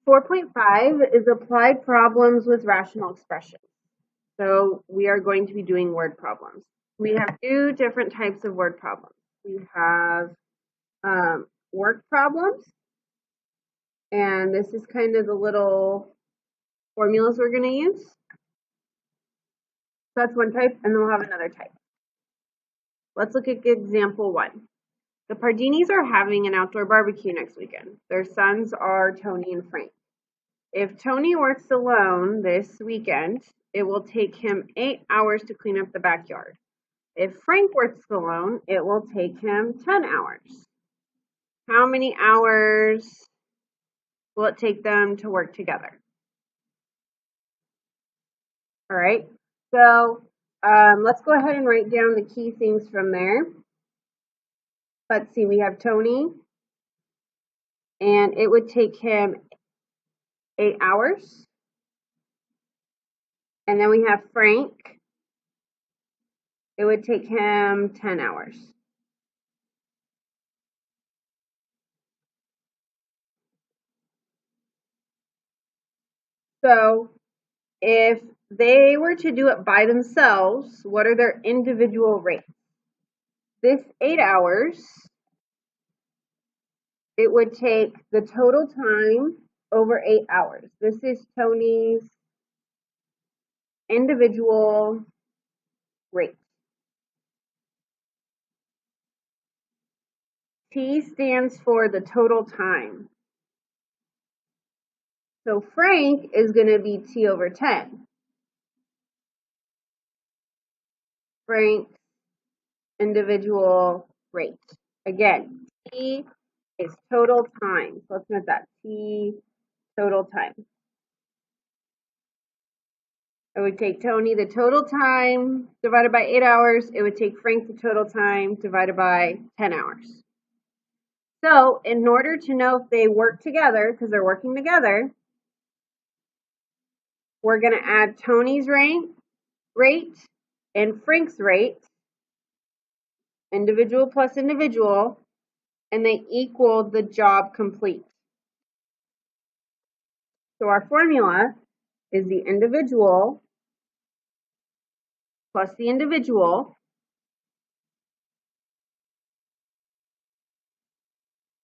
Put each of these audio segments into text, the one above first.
4.5 is applied problems with rational expressions. So we are going to be doing word problems. We have two different types of word problems. We have work problems, and this is kind of the little formulas we're going to use. So that's one type, and then we'll have another type. Let's look at example 1. The Pardinis are having an outdoor barbecue next weekend. Their sons are Tony and Frank. If Tony works alone this weekend, it will take him 8 hours to clean up the backyard. If Frank works alone, it will take him 10 hours. How many hours will it take them to work together? All right, so let's go ahead and write down the key things from there. Let's see, we have Tony, and it would take him 8 hours. And then we have Frank. It would take him 10 hours. So if they were to do it by themselves, what are their individual rates? This 8 hours, it would take the total time over 8 hours. This is Tony's individual rate. T stands for the total time. So Frank is going to be T over 10. Frank's individual rate. Again, T is total time. So let's note that. T total time. It would take Tony the total time divided by 8 hours. It would take Frank the total time divided by 10 hours. So in order to know if they work together, because they're working together, we're going to add Tony's rate and Frank's rate, individual plus individual, and they equal the job complete. So our formula is the individual plus the individual,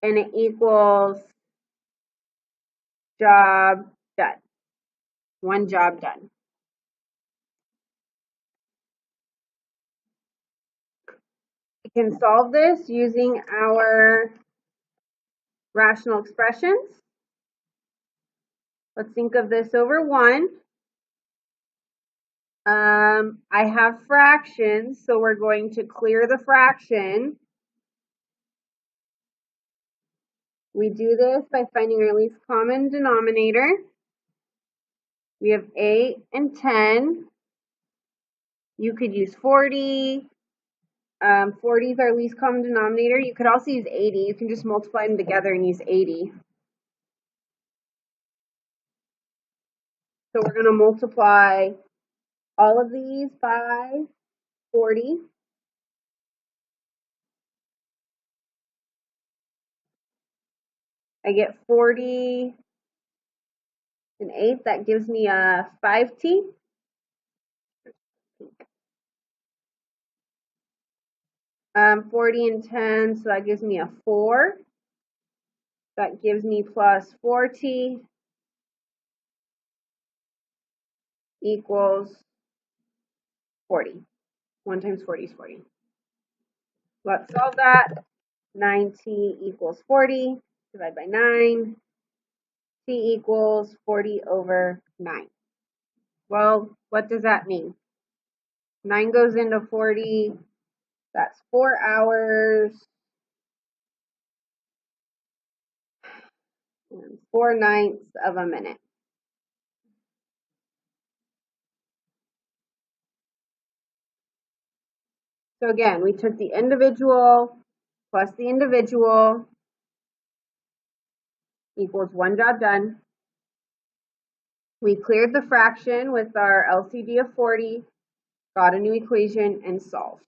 and it equals job done. One job done. We can solve this using our rational expressions. Let's think of this over 1. I have fractions, so we're going to clear the fraction. We do this by finding our least common denominator. We have 8 and 10. You could use 40. 40 is our least common denominator. You could also use 80. You can just multiply them together and use 80. So we're going to multiply all of these by 40. I get 40 and 8. That gives me a 5t. 40 and 10, so that gives me a 4. That gives me plus 4t equals 40. 1 times 40 is 40. Let's solve that. 9t equals 40. Divide by 9. T equals 40 over 9. Well, what does that mean? 9 goes into 40. That's 4 hours and 4/9 of a minute. So again, we took the individual plus the individual equals one job done. We cleared the fraction with our LCD of 40, got a new equation, and solved.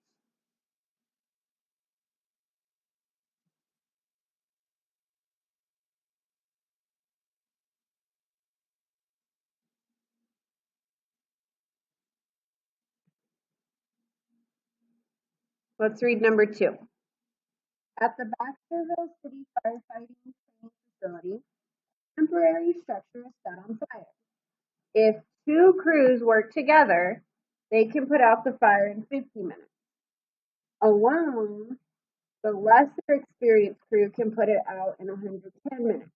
Let's read number 2. At the Baxterville City Firefighting Training Facility, a temporary structure is set on fire. If 2 crews work together, they can put out the fire in 50 minutes. Alone, the lesser experienced crew can put it out in 110 minutes.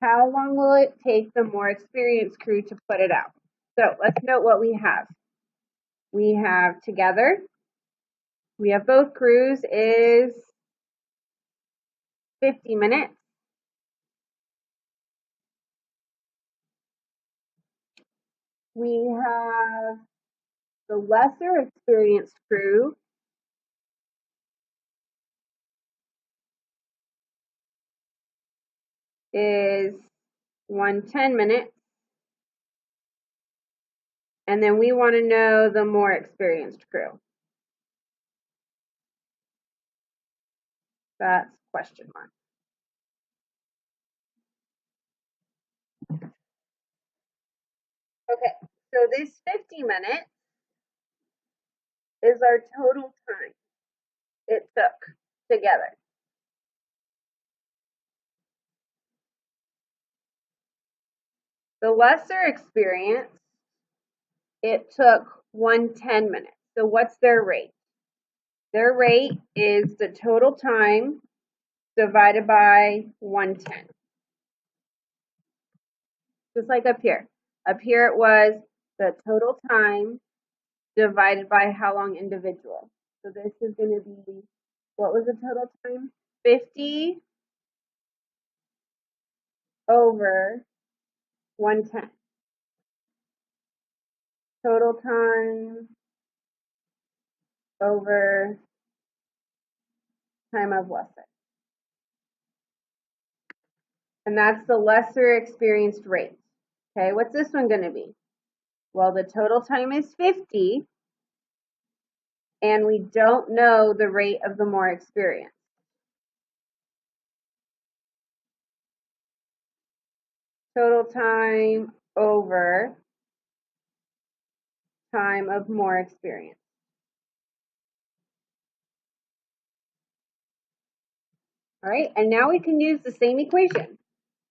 How long will it take the more experienced crew to put it out? So let's note what we have. We have together, we have both crews is 50 minutes. We have the lesser experienced crew is 110 minutes. And then we want to know the more experienced crew. That's question mark. Okay, so this 50 minutes is our total time it took together. The lesser experience, it took 110 minutes. So what's their rate? Their rate is the total time divided by 110. Just like up here. Up here it was the total time divided by how long individual. So this is going to be, what was the total time? 50 over 110. Total time over time of lesson. And that's the lesser experienced rate. Okay, what's this one going to be? Well, the total time is 50, and we don't know the rate of the more experienced. Total time over time of more experience. All right, and now we can use the same equation.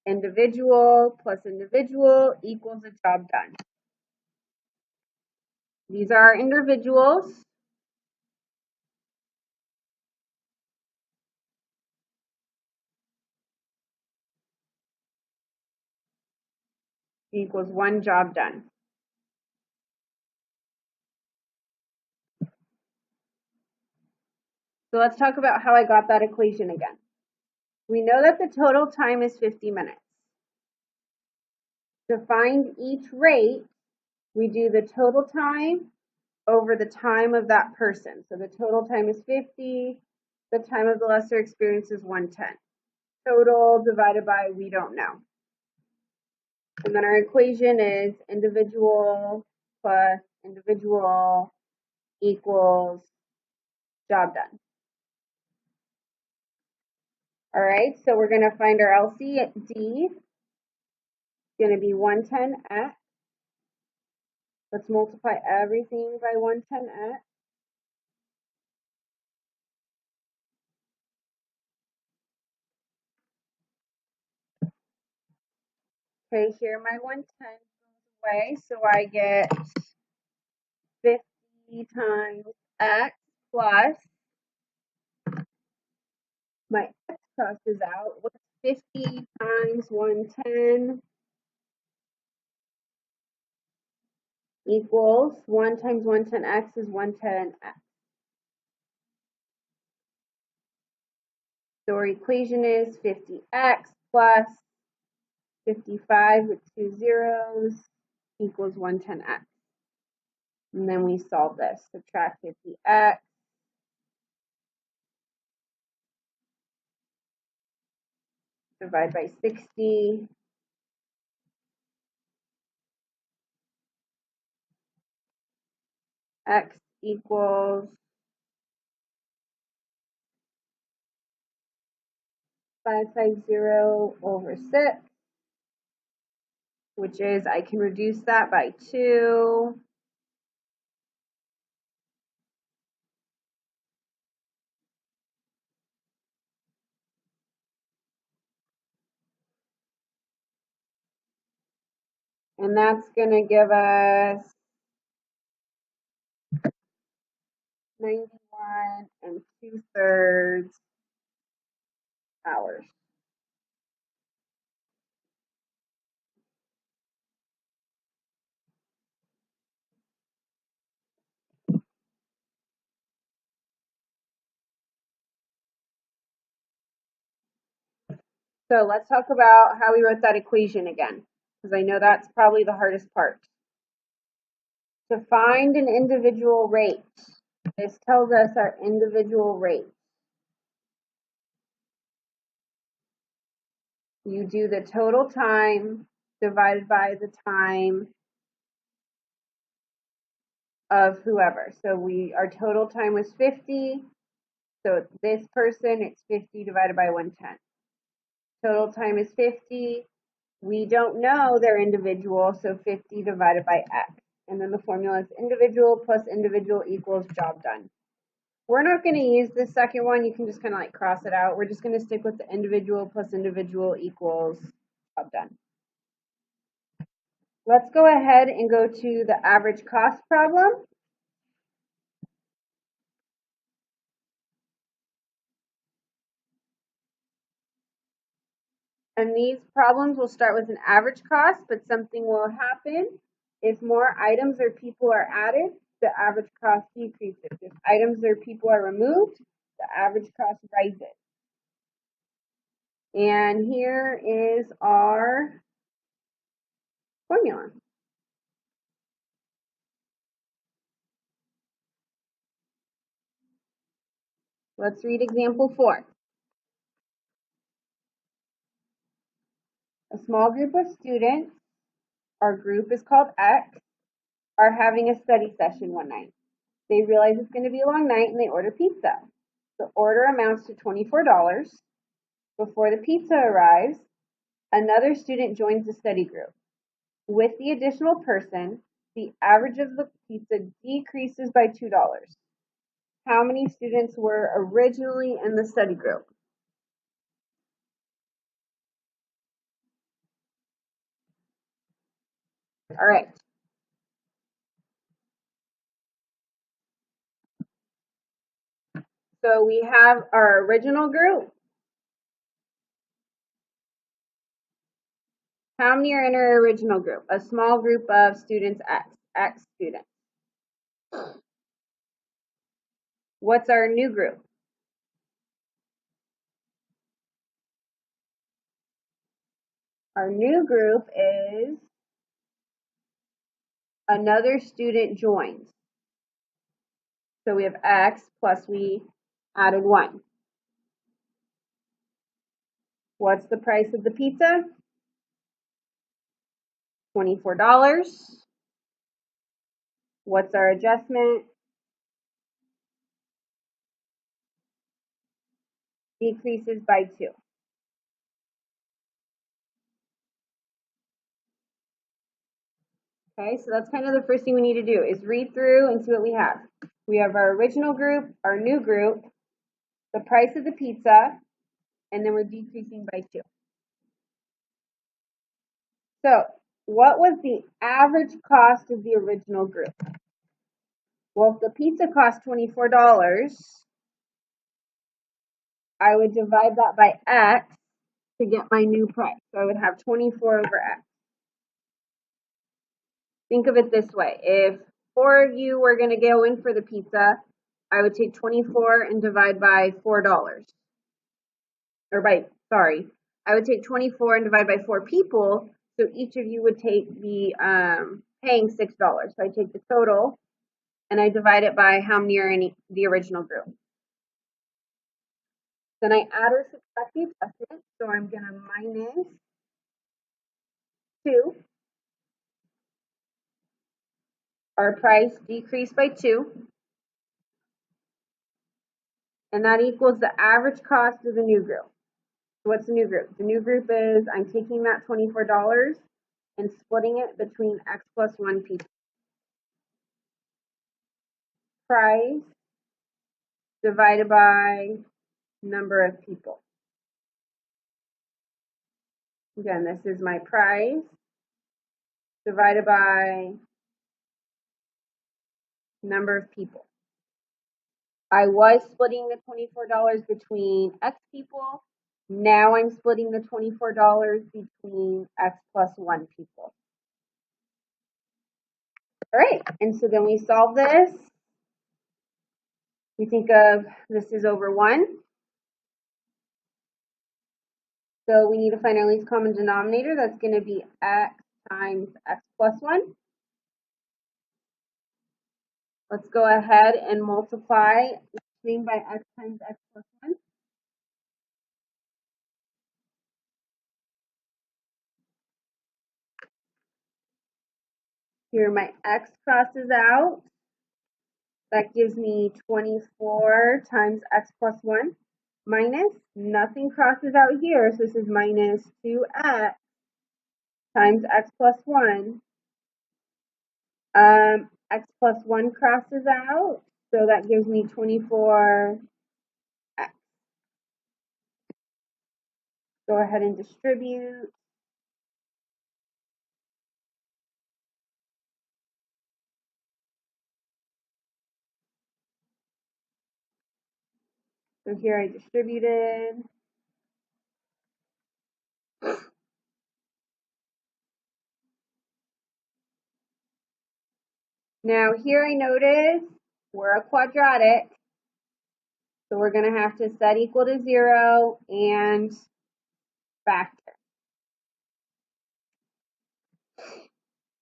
Individual plus individual equals a job done. These are our individuals. Equals 1 job done. So let's talk about how I got that equation again. We know that the total time is 50 minutes. To find each rate, we do the total time over the time of that person. So the total time is 50, the time of the lesser experience is 110. Total divided by we don't know. And then our equation is individual plus individual equals job done. All right, so we're going to find our LCD. It's going to be 110x. Let's multiply everything by 110x. Okay, here my 110 goes away, so I get 50 times x plus my x crosses out. What's 50 times 110 equals 1 times 110x is 110x. So our equation is 50x plus 55 with 2 zeros equals 110x. And then we solve this. Subtract 50x. Divide by 60. X equals 550 over 6, which is, I can reduce that by 2. And that's going to give us 91 and 2/3 hours. So let's talk about how we wrote that equation again, because I know that's probably the hardest part. To find an individual rate, this tells us our individual rate. You do the total time divided by the time of whoever. So our total time was 50. So this person, it's 50 divided by 110. Total time is 50. We don't know their individual, so 50 divided by x. And then the formula is individual plus individual equals job done. We're not going to use this second one. You can just kind of like cross it out. We're just going to stick with the individual plus individual equals job done. Let's go ahead and go to the average cost problem. And these problems will start with an average cost, but something will happen. If more items or people are added, the average cost decreases. If items or people are removed, the average cost rises. And here is our formula. Let's read example 4. A small group of students, our group is called X, are having a study session one night. They realize it's going to be a long night and they order pizza. The order amounts to $24. Before the pizza arrives, another student joins the study group. With the additional person, the average of the pizza decreases by $2. How many students were originally in the study group? All right. So we have our original group. How many are in our original group? A small group of students, X students. What's our new group? Our new group is another student joins. So we have X plus we added 1. What's the price of the pizza? $24. What's our adjustment? Decreases by 2. Okay, so that's kind of the first thing we need to do is read through and see what we have. We have our original group, our new group, the price of the pizza, and then we're decreasing by 2. So what was the average cost of the original group? Well, if the pizza cost $24, I would divide that by X to get my new price. So I would have 24 over X. Think of it this way. If 4 of you were going to go in for the pizza, I would take 24 and divide by $4. I would take 24 and divide by 4 people. So each of you would be paying $6. So I take the total and I divide it by how many are in the original group. Then I add or subtract the adjustment. So I'm going to minus 2. Our price decreased by 2. And that equals the average cost of the new group. So what's the new group? The new group is I'm taking that $24 and splitting it between X plus 1 people. Price divided by number of people. Again, this is my price divided by number of people. I was splitting the $24 between X people. Now I'm splitting the $24 between X plus 1 people. All right, and so then we solve this. We think of this is over 1. So we need to find our least common denominator. That's going to be X times X plus 1. Let's go ahead and multiply the thing by X times X plus 1. Here my X crosses out. That gives me 24 times X plus 1 minus, nothing crosses out here, so this is minus 2X times X plus 1. X plus 1 crosses out, so that gives me 24X. Go ahead and distribute. So here I distributed. Now here I notice we're a quadratic, so we're going to have to set equal to 0 and factor.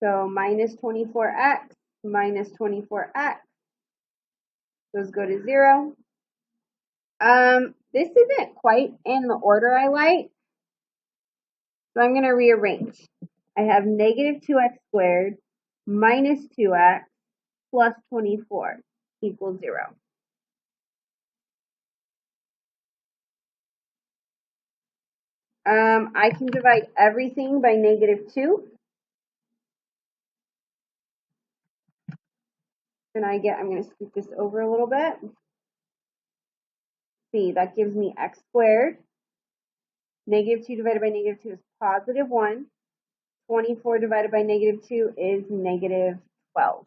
So minus 24X minus 24X. Those go to 0. This isn't quite in the order I like, so I'm going to rearrange. I have negative 2x squared minus 2x plus 24 equals 0. I can divide everything by negative 2. And I'm going to scoot this over a little bit. See, that gives me x squared. Negative 2 divided by negative 2 is positive 1. 24 divided by negative 2 is negative 12.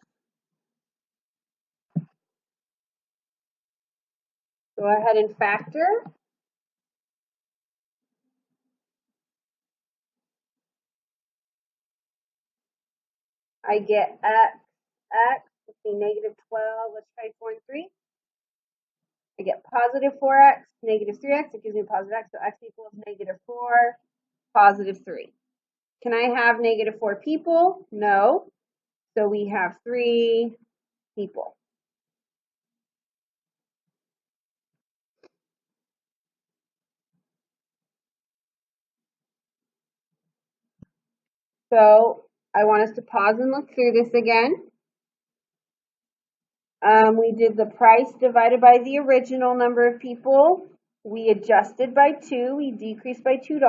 Go ahead and factor. I get x, let's see, negative 12, let's try 4 and 3. I get positive 4x, negative 3x, it gives me positive x, so x equals negative 4, positive 3. Can I have negative 4 people? No. So we have 3 people. So I want us to pause and look through this again. We did the price divided by the original number of people. We adjusted by 2. We decreased by $2.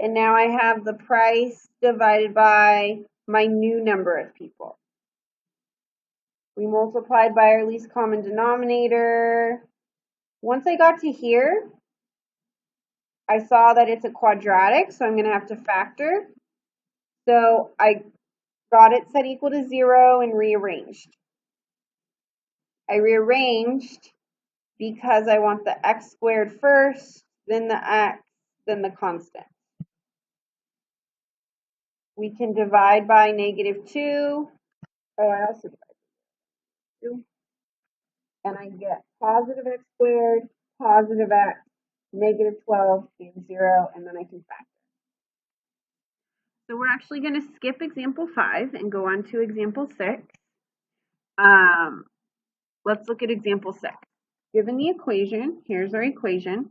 And now I have the price divided by my new number of people. We multiplied by our least common denominator. Once I got to here, I saw that it's a quadratic, so I'm going to have to factor. So I got it set equal to 0 and rearranged. I rearranged because I want the x squared first, then the x, then the constant. We can divide by negative 2. Oh, I also divide by 2. And I get positive x squared, positive x, negative 12, and 0, and then I can factor. So we're actually going to skip example 5 and go on to example 6. Let's look at example 6. Given the equation, here's our equation,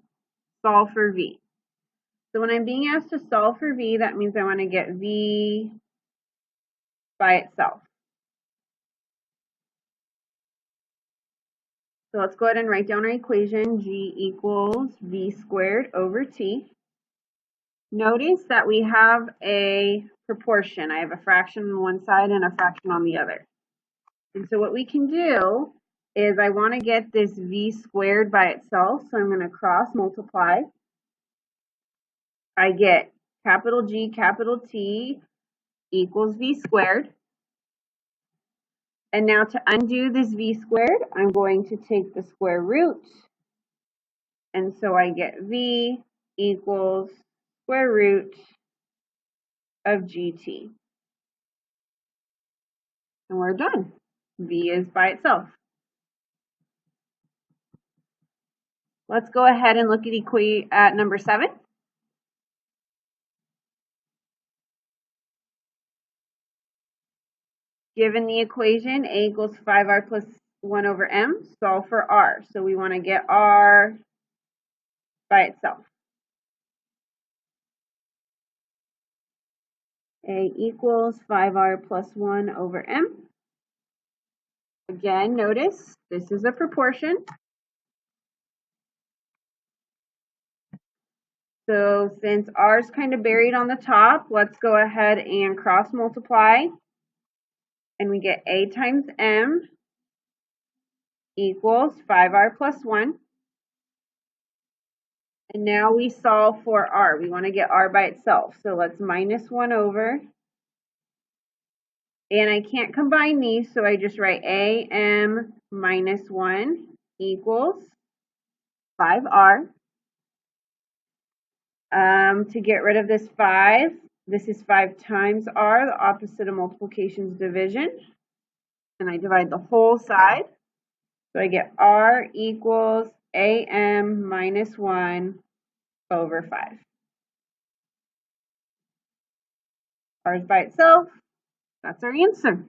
solve for v. So when I'm being asked to solve for v, that means I want to get v by itself. So let's go ahead and write down our equation, g equals v squared over t. Notice that we have a proportion. I have a fraction on one side and a fraction on the other. And so what we can do is I want to get this v squared by itself, so I'm going to cross multiply. I get capital G, capital T. equals v squared. And now to undo this v squared, I'm going to take the square root. And so I get v equals square root of gt. And we're done. V is by itself. Let's go ahead and look at number 7. Given the equation, a equals 5r plus 1 over m, solve for r. So we want to get r by itself. A equals 5r plus 1 over m. Again, notice this is a proportion. So since r is kind of buried on the top, let's go ahead and cross multiply. And we get a times m equals 5r plus 1. And now we solve for r. We want to get r by itself. So let's minus 1 over. And I can't combine these, so I just write am minus 1 equals 5r. To get rid of this 5, this is 5 times r. The opposite of multiplication is division. And I divide the whole side. So I get r equals am minus 1 over 5. R is by itself. That's our answer.